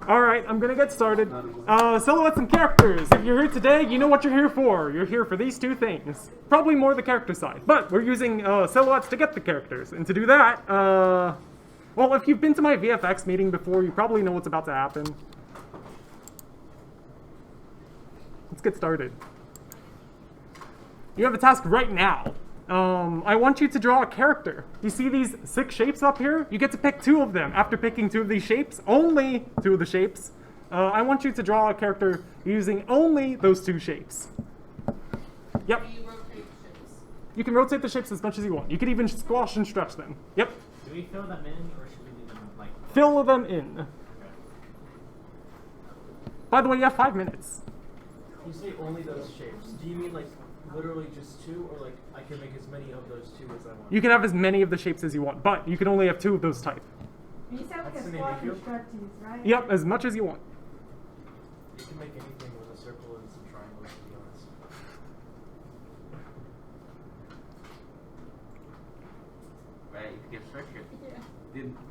Alright, I'm gonna get started. Silhouettes and characters. If you're here today, you know what you're here for. You're here for these two things. Probably more the character side, but we're using silhouettes to get the characters. And to do that, well, if you've been to my VFX meeting before, you probably know what's about to happen. Let's get started. You have a task right now. I want you to draw a character. You see these 6 shapes up here? You get to pick 2 of them. After picking 2 of these shapes, only 2 of the shapes, I want you to draw a character using only those 2 shapes. Yep. Do you rotate the shapes? You can rotate the shapes as much as you want. You can even squash and stretch them. Yep. Do we fill them in, or should we do them like... Fill them in. Okay. By the way, you have 5 minutes. You say only those shapes. Do you mean like literally just 2, or like I can make as many of those 2 as I want? You can have as many of the shapes as you want, but you can only have 2 of those type. You said like What's a the name squash of you? and stretches, right? Yep, as much as you want. You can make anything with a circle and some triangles, to be honest. Right, if you can stretch it. Yeah.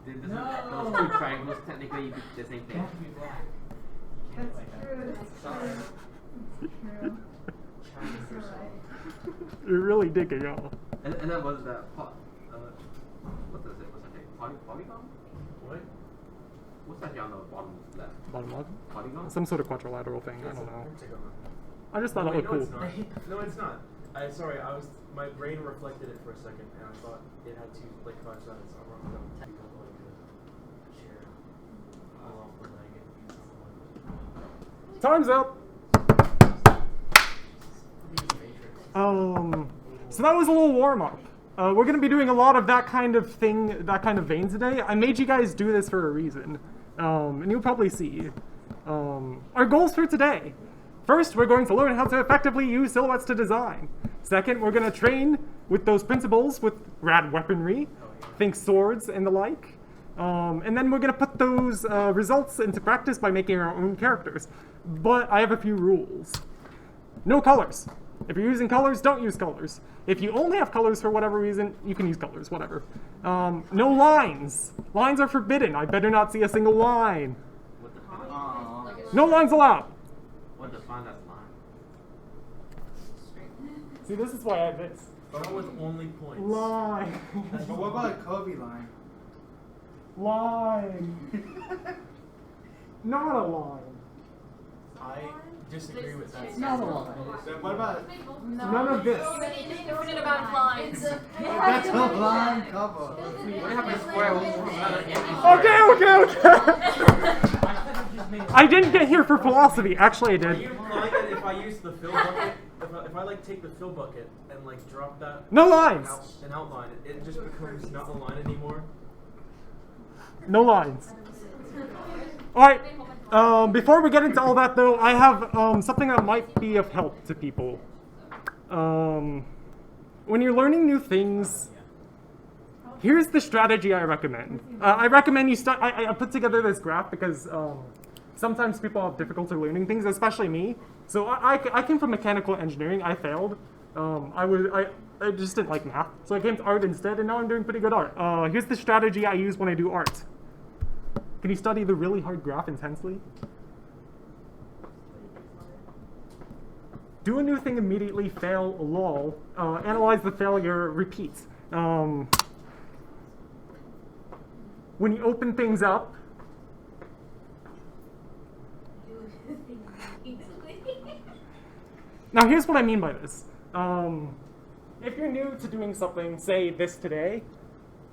Did No. those 2 triangles technically do the same It thing? has to be black. You That's can't like that. true, that's Sorry. true. That's true. Triangles You're or something. right. You're really digging, y'all. And that was the what does it? What's that thing? Polygon? What? What's that on the bottom left? Bottom left. Polygon? Some sort of quadrilateral thing, I It's don't a know. pentagon. I just thought No, it wait, looked no, cool. it's not. No, it's not. Sorry, my brain reflected it for a second, and I thought it had 5 sides. I'm wrong. No, you have like a chair. Along the leg and something. Time's up. So that was a little warm up. We're gonna be doing a lot of that kind of thing, that kind of vein today. I made you guys do this for a reason, and you'll probably see. Our goals for today. First, we're going to learn how to effectively use silhouettes to design. Second, we're gonna train with those principles with rad weaponry, think swords and the like. And then we're gonna put those results into practice by making our own characters. But I have a few rules. No colors. If you're using colors, don't use colors. If you only have colors for whatever reason, you can use colors, whatever. No lines. Lines are forbidden. I better not see a single line. What the Like a No lines allowed. What defines as line? See, this is why I have this. Not with only points. Line. But what about a Kobe line? Line. Not a line. I disagree with that. It's not a line. Then what about None of this. Infinite amount of lines. that's a line cover? What happened to square? Okay. I didn't get here for philosophy. Actually, I Are did. you implying that if I use the fill bucket, if I like take the fill bucket and like drop that No lines. an outline, it just becomes not a line anymore? No lines. Alright, before we get into all that though, I have something that might be of help to people. When you're learning new things, here's the strategy I recommend. I recommend you start, I put together this graph because sometimes people have difficulty learning things, especially me. So I came from mechanical engineering, I failed. I just didn't like math, so I came to art instead, and now I'm doing pretty good art. Here's the strategy I use when I do art. Can you study the really hard graph intensely? Do a new thing immediately, fail, lol. Analyze the failure, repeat. When you open things up, now here's what I mean by this. If you're new to doing something, say this today,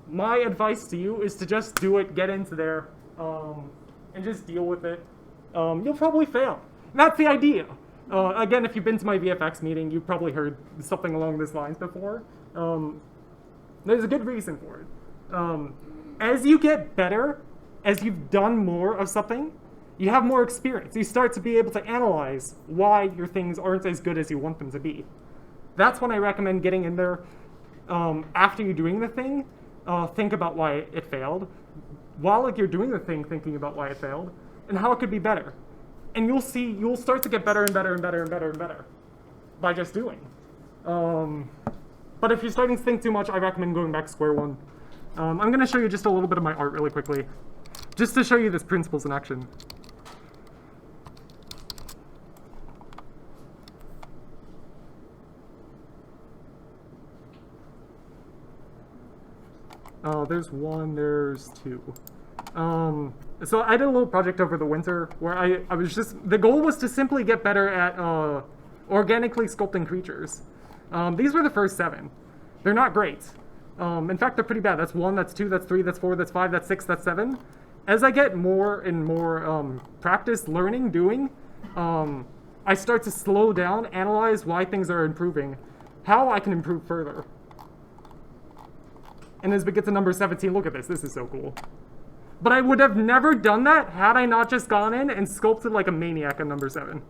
my advice to you is to just do it, get into there, and just deal with it. You'll probably fail. And that's the idea. Again, if you've been to my VFX meeting, you've probably heard something along these lines before. There's a good reason for it. As you get better, as you've done more of something, you have more experience. You start to be able to analyze why your things aren't as good as you want them to be. That's when I recommend getting in there. After you're doing the thing, think about why it failed. While you're doing the thing, thinking about why it failed and how it could be better. And you'll start to get better and better and better and better and better by just doing. But if you're starting to think too much, I recommend going back to square one. I'm going to show you just a little bit of my art really quickly, just to show you this principles in action. There's one, there's two. So I did a little project over the winter where I was just, the goal was to simply get better at organically sculpting creatures. These were the first 7. They're not great. In fact, they're pretty bad. That's 1, that's 2, that's 3, that's 4, that's 5, that's 6, that's 7. As I get more and more practice, learning, doing, I start to slow down, analyze why things are improving, how I can improve further. And as we get to number 17, look at this. This is so cool. But I would have never done that had I not just gone in and sculpted like a maniac on number 7.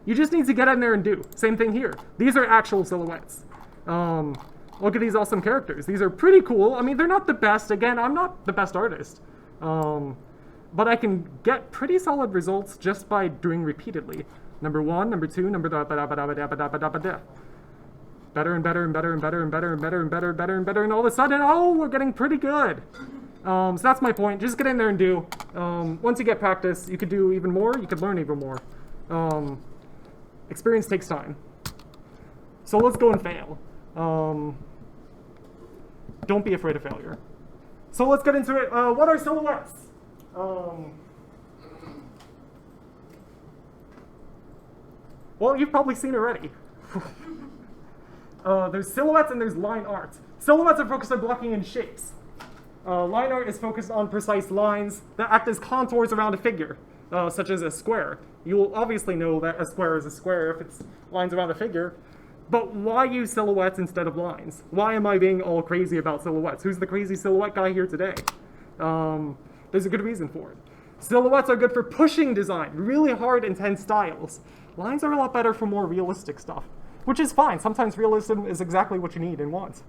You just need to get in there and do. Same thing here. These are actual silhouettes. Look at these awesome characters. These are pretty cool. I mean, they're not the best. Again, I'm not the best artist. But I can get pretty solid results just by doing repeatedly. Number 1, number 2, number da ba da ba da ba da ba da ba da ba da. Better and better and better and better and better and better and better and better and better, and all of a sudden, oh, we're getting pretty good. So that's my point. Just get in there and do. Once you get practice, you could do even more. You could learn even more. Experience takes time. So let's go and fail. Don't be afraid of failure. So let's get into it. What are silhouettes? Well, you've probably seen already. There's silhouettes and there's line art. Silhouettes are focused on blocking in shapes. Line art is focused on precise lines that act as contours around a figure, such as a square. You will obviously know that a square is a square if it's lines around a figure. But why use silhouettes instead of lines? Why am I being all crazy about silhouettes? Who's the crazy silhouette guy here today? There's a good reason for it. Silhouettes are good for pushing design, really hard, intense styles. Lines are a lot better for more realistic stuff, which is fine. Sometimes realism is exactly what you need and want.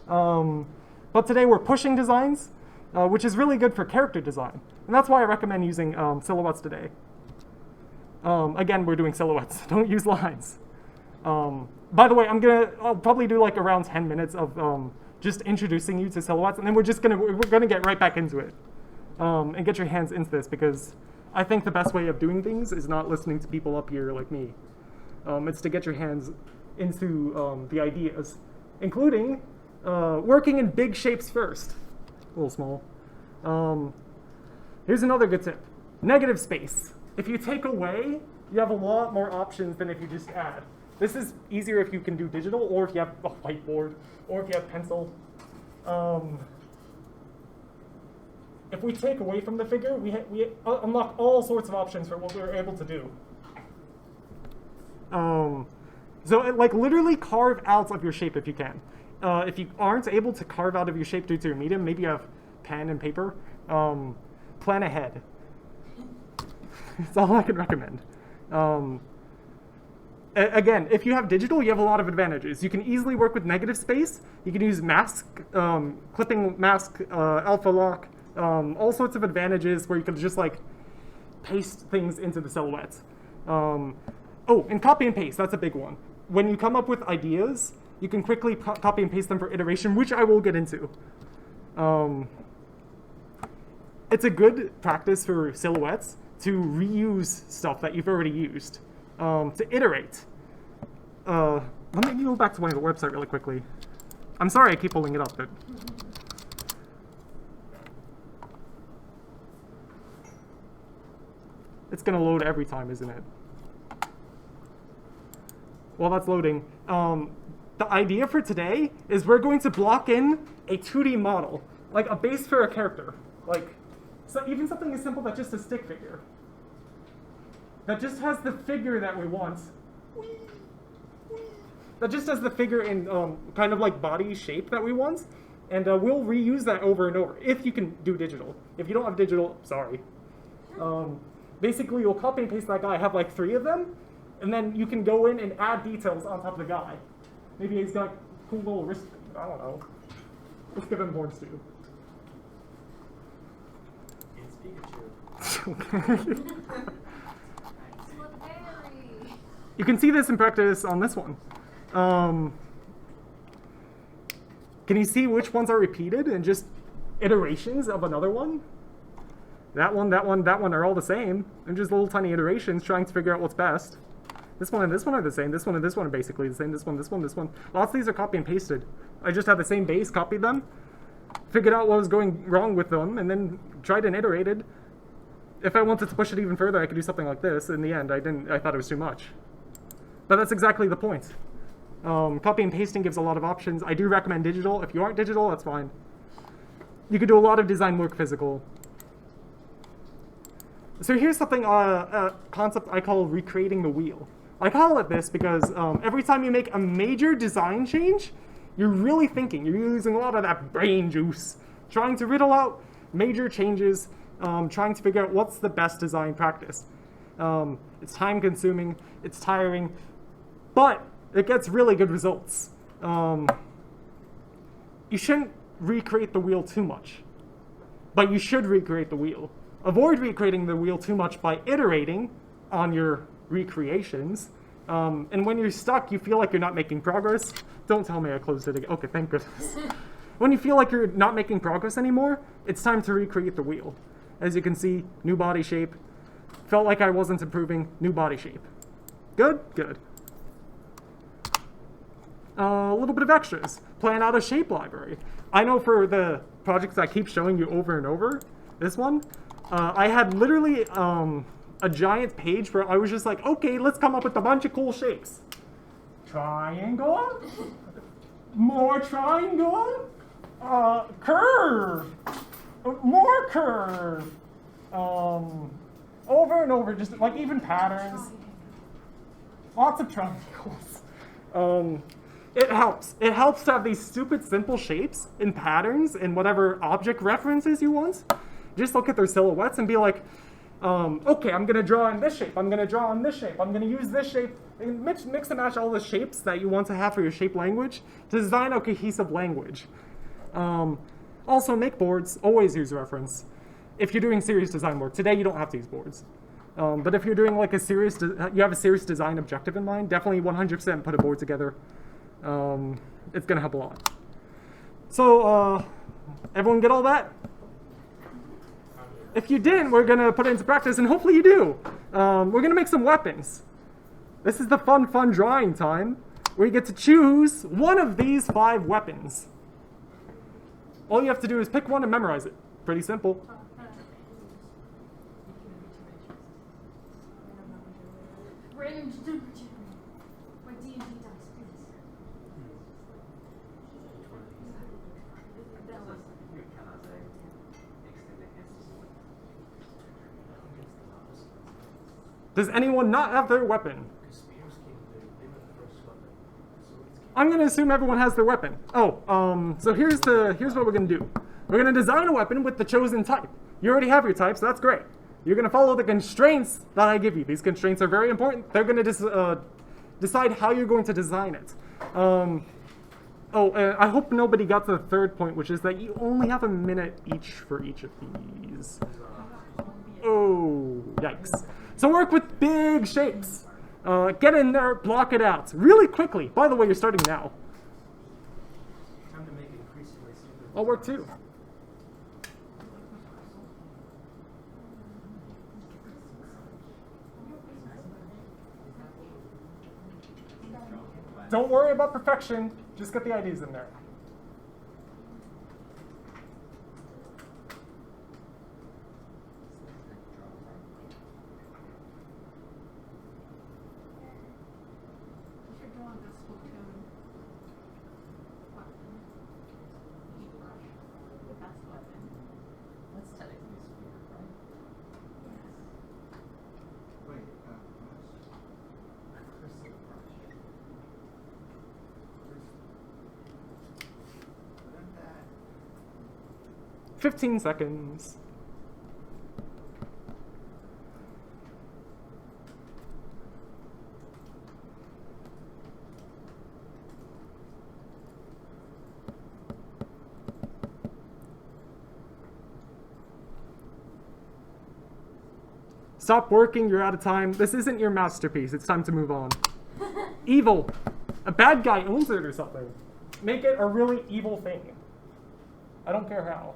But today we're pushing designs, which is really good for character design. And that's why I recommend using silhouettes today. Again, we're doing silhouettes. Don't use lines. By the way, I'll probably do like around 10 minutes of just introducing you to silhouettes, and then we're gonna get right back into it. And get your hands into this, because I think the best way of doing things is not listening to people up here like me. It's to get your hands into the ideas, including working in big shapes first. A little small. Here's another good tip. Negative space. If you take away, you have a lot more options than if you just add. This is easier if you can do digital, or if you have a whiteboard, or if you have pencil. If we take away from the figure, we unlock all sorts of options for what we're able to do. So like literally carve out of your shape if you can. If you aren't able to carve out of your shape due to your medium, maybe you have pen and paper, plan ahead. That's all I can recommend. Again, if you have digital, you have a lot of advantages. You can easily work with negative space. You can use mask, clipping mask, alpha lock, all sorts of advantages where you can just like paste things into the silhouette. Oh, and copy and paste, that's a big one. When you come up with ideas, you can quickly copy and paste them for iteration, which I will get into. It's a good practice for silhouettes to reuse stuff that you've already used, to iterate. Let me go back to my website really quickly. I'm sorry I keep pulling it up, but it's going to load every time, isn't it? While that's loading, the idea for today is we're going to block in a 2D model, like a base for a character. Like, so even something as simple as just a stick figure. That just has the figure that we want. That just has the figure in kind of like body shape that we want. And we'll reuse that over and over, if you can do digital. If you don't have digital, sorry. Basically, you'll copy and paste that guy, have like 3 of them, and then you can go in and add details on top of the guy. Maybe he's got cool little wrist, I don't know. Let's give him horns too. It's Pikachu. Okay. You can see this in practice on this one. Can you see which ones are repeated and just iterations of another one? That one, that one, that one are all the same. They're just little tiny iterations trying to figure out what's best. This one and this one are the same. This one and this one are basically the same. This one, this one, this one. Lots of these are copy and pasted. I just have the same base, copied them, figured out what was going wrong with them, and then tried and iterated. If I wanted to push it even further, I could do something like this. In the end, I didn't. I thought it was too much. But that's exactly the point. Copy and pasting gives a lot of options. I do recommend digital. If you aren't digital, that's fine. You could do a lot of design work physical. So here's something, a concept I call recreating the wheel. I call it this because every time you make a major design change, you're really thinking. You're using a lot of that brain juice, trying to riddle out major changes, trying to figure out what's the best design practice. It's time consuming, it's tiring, but it gets really good results. You shouldn't recreate the wheel too much, but you should recreate the wheel. Avoid recreating the wheel too much by iterating on your recreations. And when you're stuck, you feel like you're not making progress. Don't tell me I closed it again. Okay, thank goodness. When you feel like you're not making progress anymore, it's time to recreate the wheel. As you can see, new body shape. Felt like I wasn't improving, new body shape. Good? Good. A little bit of extras. Plan out a shape library. I know for the projects I keep showing you over and over, this one, I had literally a giant page where I was just like, okay, let's come up with a bunch of cool shapes. Triangle, more triangle, curve, more curve, over and over, just like even patterns, lots of triangles. It helps. It helps to have these stupid simple shapes and patterns and whatever object references you want. Just look at their silhouettes and be like, okay, I'm going to draw in this shape. I'm going to draw in this shape. I'm going to use this shape. And mix and match all the shapes that you want to have for your shape language to design a cohesive language. Also, make boards. Always use reference. If you're doing serious design work, today you don't have to use boards. But if you're doing like you have a serious design objective in mind, definitely 100% put a board together. It's going to help a lot. So, everyone get all that? If you didn't, we're going to put it into practice, and hopefully you do. We're going to make some weapons. This is the fun drawing time, where you get to choose one of these 5 weapons. All you have to do is pick one and memorize it. Pretty simple. Random generator. My D&D dice, please. Does anyone not have their weapon? I'm going to assume everyone has their weapon. Oh, so here's what we're going to do. We're going to design a weapon with the chosen type. You already have your type, so that's great. You're going to follow the constraints that I give you. These constraints are very important. They're going to decide how you're going to design it. I hope nobody got to the third point, which is that you only have a minute each for each of these. Oh, yikes. So work with big shapes. Get in there, block it out really quickly. By the way, you're starting now. Time to make it increasingly stupid. I'll work too. Don't worry about perfection. Just get the ideas in there. Wait, 15 seconds. Stop working, you're out of time. This isn't your masterpiece. It's time to move on. Evil. A bad guy owns it or something. Make it a really evil thing. I don't care how.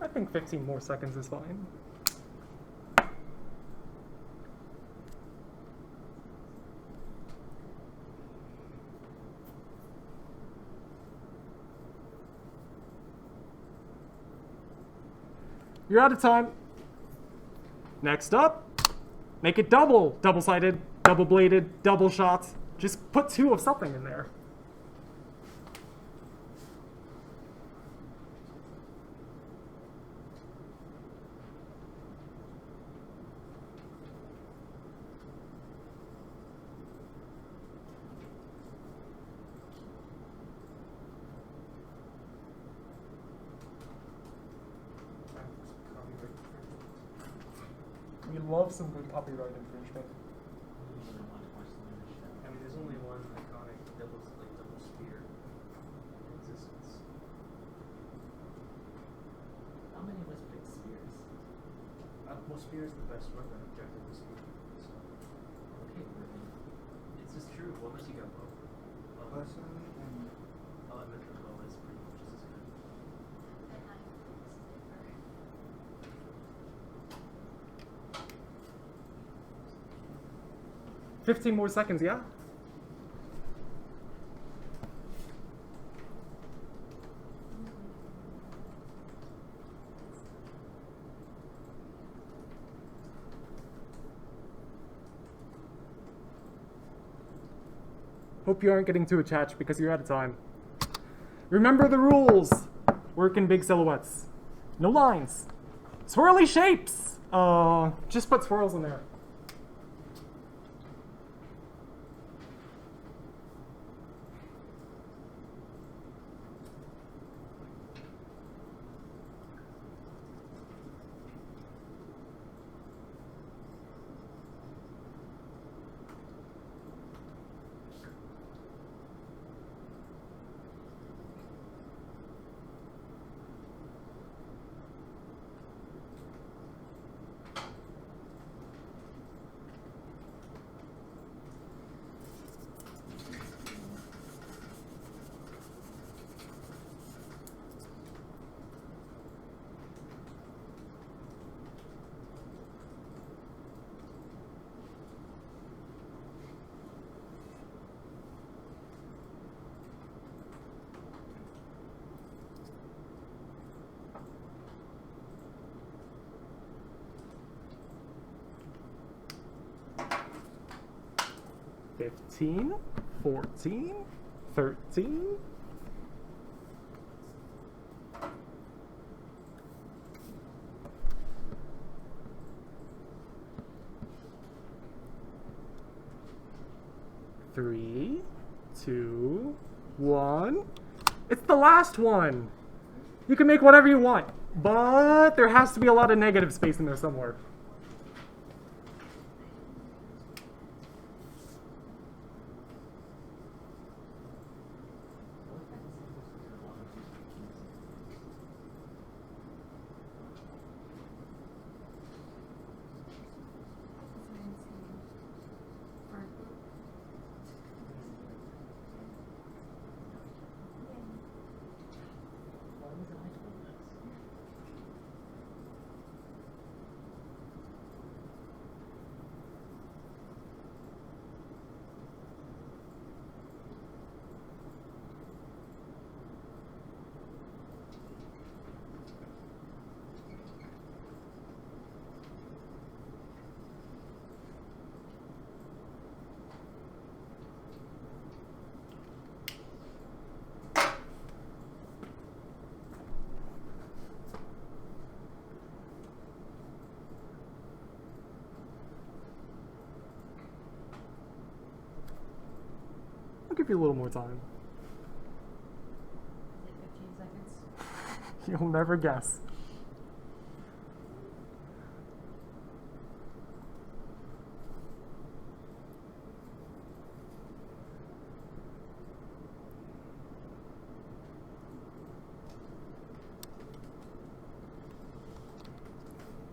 I think 15 more seconds is fine. You're out of time. Next up, make it double. Double-sided, double-bladed, double shots. Just put 2 of something in there. We love some good copyright infringement. I mean, there's only one iconic double spear in existence. How many of us picked spears? Well, spear is the best weapon, objectively speaking. So Okay, Ruben. it's just true. Well, unless you got bow. Personally, and Oh, I meant the bow is pretty much just as good. 15 more seconds, yeah? Hope you aren't getting too attached because you're out of time. Remember the rules. Work in big silhouettes. No lines. Swirly shapes. Just put swirls in there. $15, $14, $13. Three, two, one. It's the last one. You can make whatever you want, but there has to be a lot of negative space in there somewhere. I'll give you a little more time. Is it 15 seconds? You'll never guess.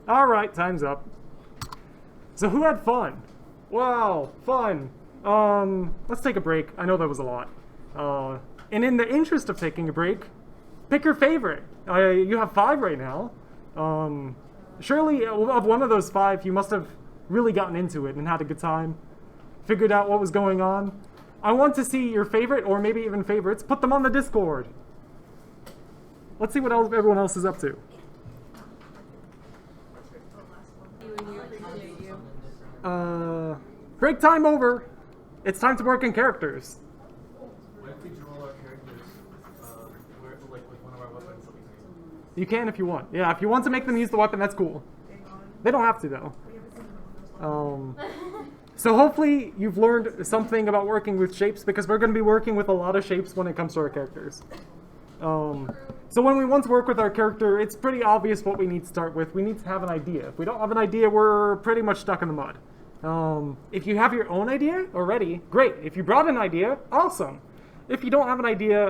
All right, time's up. So who had fun? Wow, fun. Let's take a break. I know that was a lot. And in the interest of taking a break, pick your favorite. You have 5 right now. Surely, of one of those 5, you must have really gotten into it and had a good time, figured out what was going on. I want to see your favorite, or maybe even favorites. Put them on the Discord. Let's see what else everyone else is up to. Break time over. It's time to work in characters. What if we draw our characters, like with one of our weapons? You can if you want. Yeah, if you want to make them use the weapon, that's cool. They don't have to though. So hopefully you've learned something about working with shapes, because we're going to be working with a lot of shapes when it comes to our characters. So when we want to work with our character, it's pretty obvious what we need to start with. We need to have an idea. If we don't have an idea, we're pretty much stuck in the mud. If you have your own idea already, great. If you brought an idea, awesome. If you don't have an idea,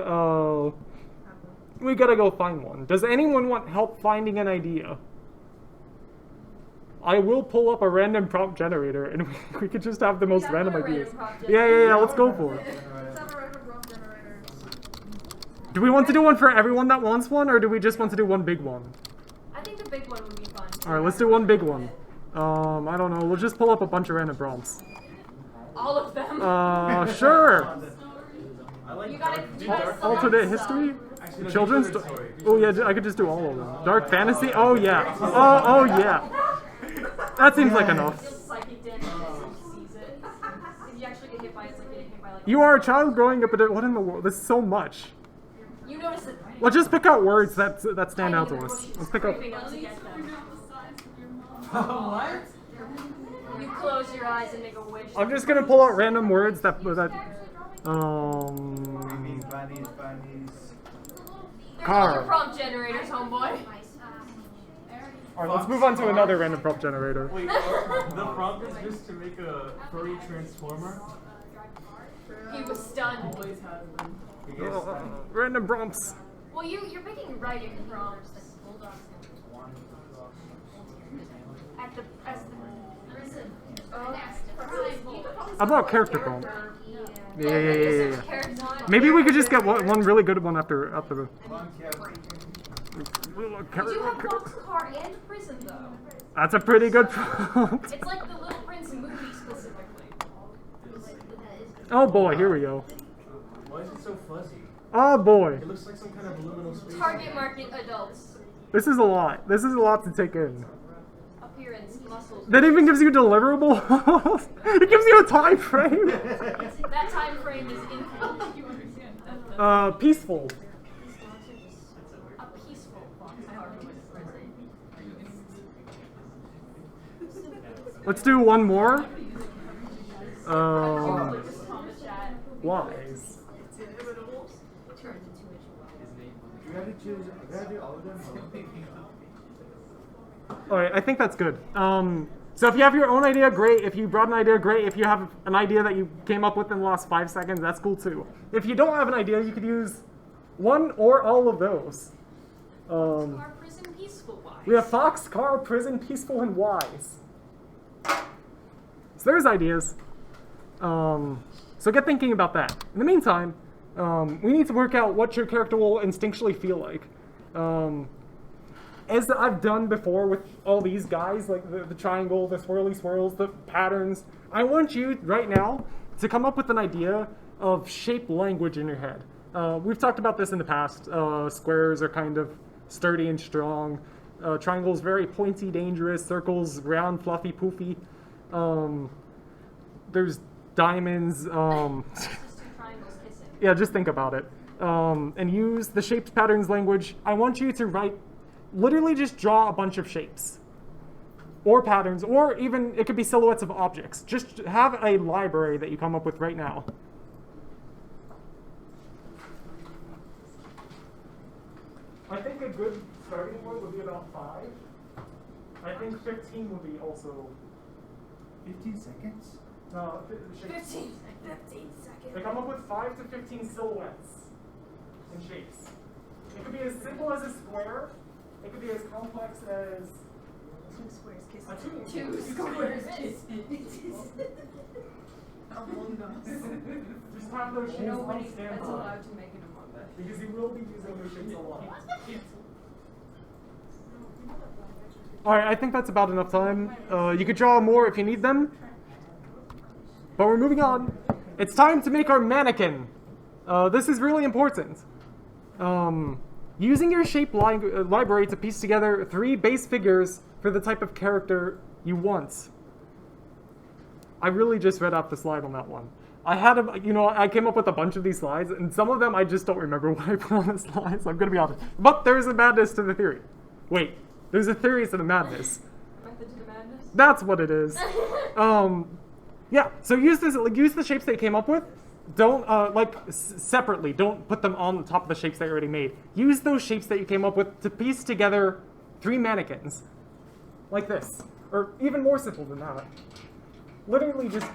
we gotta go find one. Does anyone want help finding an idea? I will pull up a random prompt generator, and we could just have the most random ideas. Yeah, let's go for it. Let's have a random prompt generator. Do we want to do one for everyone that wants one, or do we just want to do one big one? I think the big one would be fun. Alright, let's do one big one. I don't know, we'll just pull up a bunch of random prompts. All of them. Sure! I like You gotta- dark, you gotta dark select Alternate some. history? Actually, no, Children's? do story. Oh yeah, I could just do all of them. Dark fantasy? Oh yeah. Oh yeah. That seems like enough. Feels psychic damage as soon as he sees it. If you actually get hit by it, it's like getting hit by like. You are a child growing up in what in the world? This is so much. You notice it. Let's just pick out words that stand out to us. Let's pick out. Scraping up to get them. What? You close your eyes and make a wish. I'm just gonna pull out random words that Bunnies, bunnies. They're car. all prompt generators, homeboy. Alright, let's move on to another random prompt generator. Wait, the prompt is just to make a furry transformer? He was stunned. Random prompts. Well, you're picking writing prompts. As the prison. How about character prompt? Yeah. Character. Maybe we could just get one really good one after. One character. We do have boxcar and prison though. That's a pretty good prompt. It's like the Little Prince movie specifically. Oh boy, here we go. Why is it so fuzzy? Oh boy. It looks like some kind of aluminum space. Target market adults. This is a lot. This is a lot to take in. Appearance, muscles. That even gives you deliverables. It gives you a time frame. That time frame is infinite. Peaceful. A peaceful boxcar. Let's do one more. Just calm the chat. Wise. You gotta choose. You gotta do all of them. Alright, I think that's good. So if you have your own idea, great. If you brought an idea, great. If you have an idea that you came up with in the last 5 seconds, that's cool too. If you don't have an idea, you could use one or all of those. Boxcar, prison, peaceful, wise. We have Fox, Car, Prison, Peaceful, and Wise. So there's ideas. So get thinking about that. In the meantime, we need to work out what your character will instinctually feel like. As I've done before with all these guys, like the triangle, the swirly swirls, the patterns, I want you right now to come up with an idea of shape language in your head. We've talked about this in the past. Squares are kind of sturdy and strong. Triangles very pointy, dangerous. Circles round, fluffy, poofy. There's diamonds. Just two triangles kissing. Yeah, just think about it. And use the shapes, patterns, language. I want you to write, literally just draw a bunch of shapes. Or patterns, or even, it could be silhouettes of objects. Just have a library that you come up with right now. I think a good starting point would be about 5. I think 15 would be also... 15 seconds? No, 15 seconds. They come up with 5 to 15 silhouettes and shapes. It could be as simple as a square. It could be as complex as Two squares kissing. a two. Two squares kissing. Among Us. Just have those shapes on Nobody that's standby. allowed to make an Among Us. Because you will be using those shapes a lot. Alright, I think that's about enough time. You could draw more if you need them. But we're moving on. It's time to make our mannequin. This is really important. Using your shape library to piece together 3 base figures for the type of character you want. I really just read out the slide on that one. I came up with a bunch of these slides, and some of them I just don't remember what I put on the slides, I'm gonna be honest. But there's a madness to the theory. Wait, there's a theory to the madness. Method to the madness? That's what it is. Yeah, so use the shapes that you came up with. Don't, separately. Don't put them on the top of the shapes that you already made. Use those shapes that you came up with to piece together 3 mannequins. Like this. Or even more simple than that. Literally just...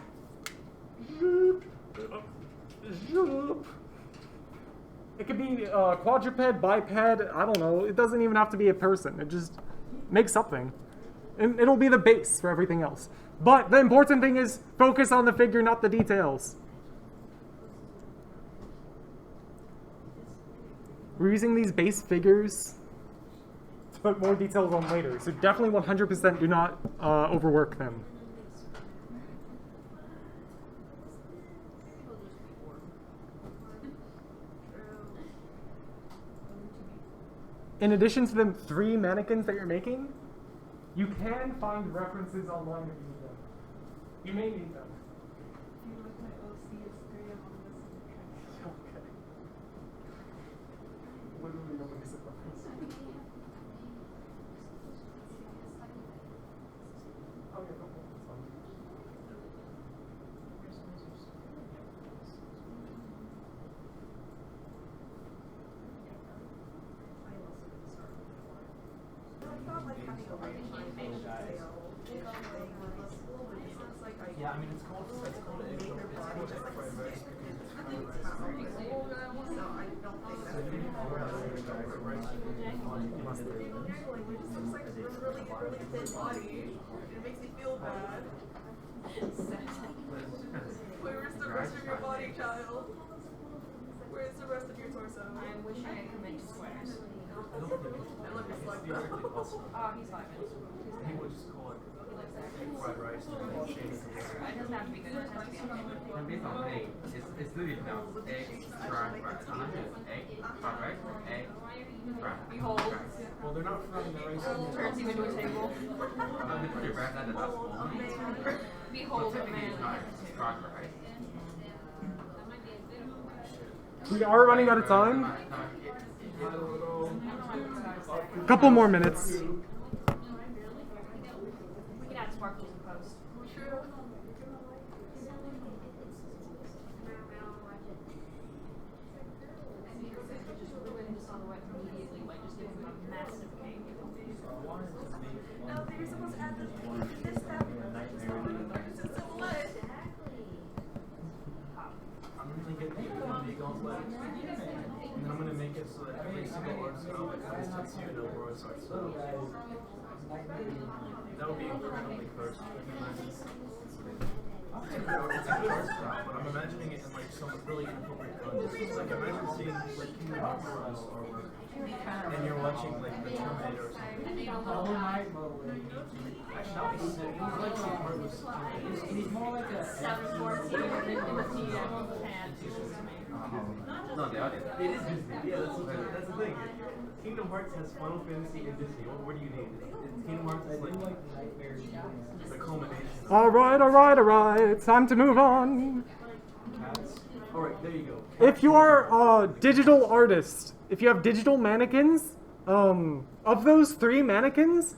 It could be quadruped, biped, I don't know. It doesn't even have to be a person. It just makes something. And it'll be the base for everything else. But the important thing is focus on the figure, not the details. We're using these base figures to put more details on later. So definitely 100% do not overwork them. In addition to the 3 mannequins that you're making, you can find references online if you need them. You may need them. Okay. Literally nobody said reference. Oh yeah, no, that's fine. Yeah, I mean it's called egg fried rice It makes me feel bad. Where's the rest of your body, child? Where's the rest of your torso? I'm wishing I could make squares. I don't think I look it's like theoretically possible. Oh, he's 5 minutes. He would just call it egg fried rice and change it to It doesn't have to be good, it has to be okay. And based on egg, it's literally pronounced egg fried rice. Egg fried rice, egg fried. Behold. Well, they're not frying the rice. Turns you into a table. They put your breath at the last moment. Behold But a technically it's not man. fried rice. We are running out of time. Couple more minutes. We can add sparkles in post. Just ruin this on the way immediately, like just give him a massive cake. No, you're supposed to add this, that, it's a silhouette. I'm gonna get the Infinity Gauntlet, and then I'm gonna make it so that every single art style has Tetsuya Nomura's art style. That would be incredibly cursed. It's a good art style, but I'm imagining it in like some really inappropriate context. Like imagine seeing like Kingdom Hearts artwork, and you're watching like the Terminator or something. Actually, that would be sick. I'd like to see Heartless Terminator. He's more like a Sounds more in the TM can. No, they are. It is Disney. Yeah, that's the thing. Kingdom Hearts has Final Fantasy and Disney. What do you need? Kingdom Hearts is like the culmination. Alright. Time to move on. Alright, there you go. If you are a digital artist, if you have digital mannequins, of those 3 mannequins,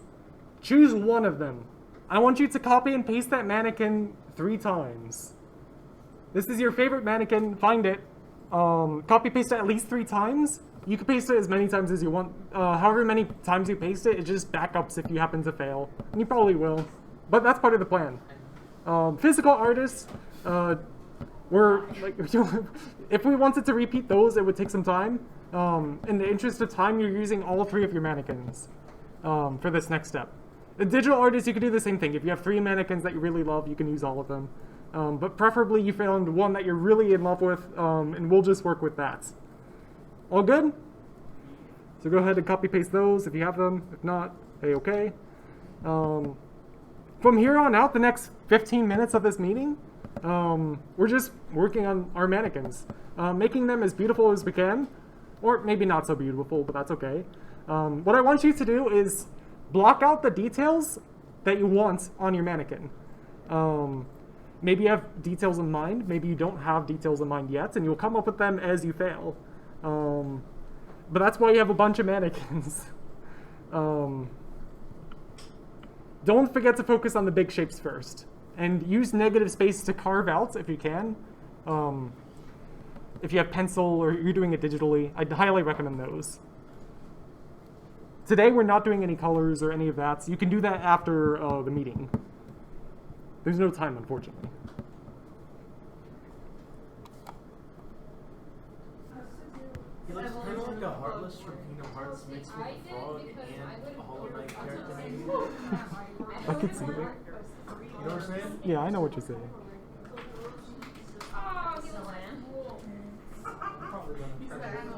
choose one of them. I want you to copy and paste that mannequin 3 times. This is your favorite mannequin, find it. Copy paste it at least 3 times. You can paste it as many times as you want. However many times you paste it, it just backups if you happen to fail. And you probably will. But that's part of the plan. Physical artists, we're like, if we wanted to repeat those, it would take some time. In the interest of time, you're using all 3 of your mannequins for this next step. The digital artist, you can do the same thing. If you have 3 mannequins that you really love, you can use all of them. But preferably you found one that you're really in love with, and we'll just work with that. All good? So go ahead and copy paste those if you have them. If not, hey, okay. From here on out, the next 15 minutes of this meeting, we're just working on our mannequins, making them as beautiful as we can, or maybe not so beautiful, but that's okay. What I want you to do is block out the details that you want on your mannequin. Maybe you have details in mind, maybe you don't have details in mind yet, and you'll come up with them as you fail. But that's why you have a bunch of mannequins. Don't forget to focus on the big shapes first, and use negative space to carve out if you can. If you have pencil or you're doing it digitally, I'd highly recommend those. Today we're not doing any colors or any of that, so you can do that after the meeting. There's no time, unfortunately. He looks kind of like a Heartless from Kingdom Hearts mixed with a frog and a Hollow Knight character maybe. I could see that. You know what I'm saying? Yeah, I know what you're saying.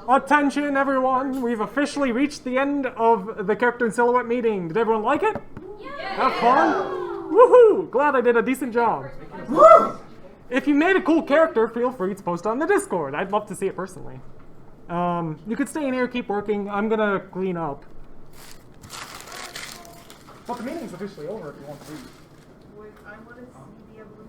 Attention, everyone! We've officially reached the end of the character and silhouette meeting. Did everyone like it? Have fun? Woohoo! Glad I did a decent job. If you made a cool character, feel free to post it on the Discord. I'd love to see it personally. You could stay in here, keep working. I'm gonna clean up. But the meeting's officially over if you want to leave. I want to see the evolution.